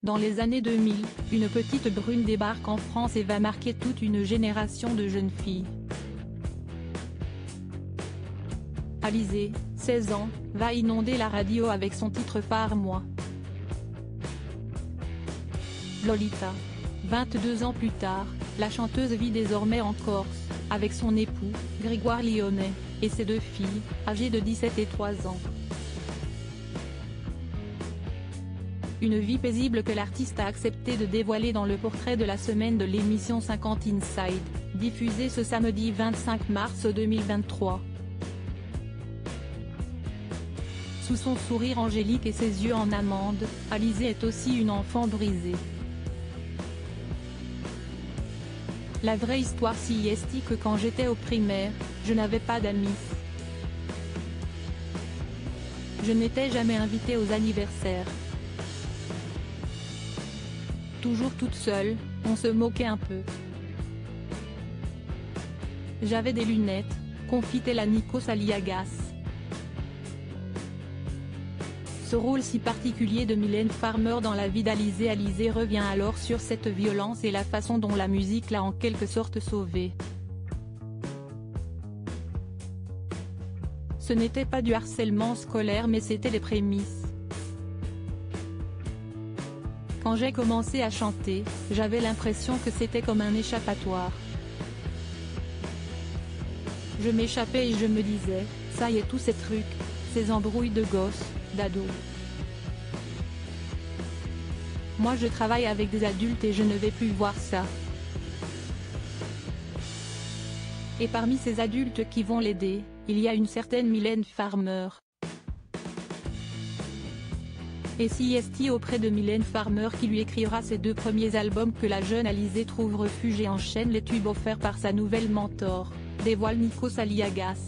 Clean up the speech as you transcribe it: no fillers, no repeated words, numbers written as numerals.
Dans les années 2000, une petite brune débarque en France et va marquer toute une génération de jeunes filles. Alizée, 16 ans, va inonder la radio avec son titre phare Moi. Lolita. 22 ans plus tard, la chanteuse vit désormais en Corse, avec son époux, Grégoire Lyonnais, et ses deux filles, âgées de 17 et 3 ans. Une vie paisible que l'artiste a accepté de dévoiler dans le portrait de la semaine de l'émission 50 Inside, diffusée ce samedi 25 mars 2023. Sous son sourire angélique et ses yeux en amande, Alizée est aussi une enfant brisée. La vraie histoire si est que quand j'étais au primaire, je n'avais pas d'amis. Je n'étais jamais invitée aux anniversaires. Toujours toute seule, on se moquait un peu. J'avais des lunettes, confie-t-elle à Nikos Aliagas. Ce rôle si particulier de Mylène Farmer dans la vie d'Alizée. Alizée revient alors sur cette violence et la façon dont la musique l'a en quelque sorte sauvée. Ce n'était pas du harcèlement scolaire mais c'était les prémices. Quand j'ai commencé à chanter, j'avais l'impression que c'était comme un échappatoire. Je m'échappais et je me disais, ça y est tous ces trucs, ces embrouilles de gosses, d'ados. Moi je travaille avec des adultes et je ne vais plus voir ça. Et parmi ces adultes qui vont l'aider, il y a une certaine Mylène Farmer. Et si est auprès de Mylène Farmer qui lui écrira ses 2 premiers albums que la jeune Alizée trouve refuge et enchaîne les tubes offerts par sa nouvelle mentor, dévoile Nikos Aliagas.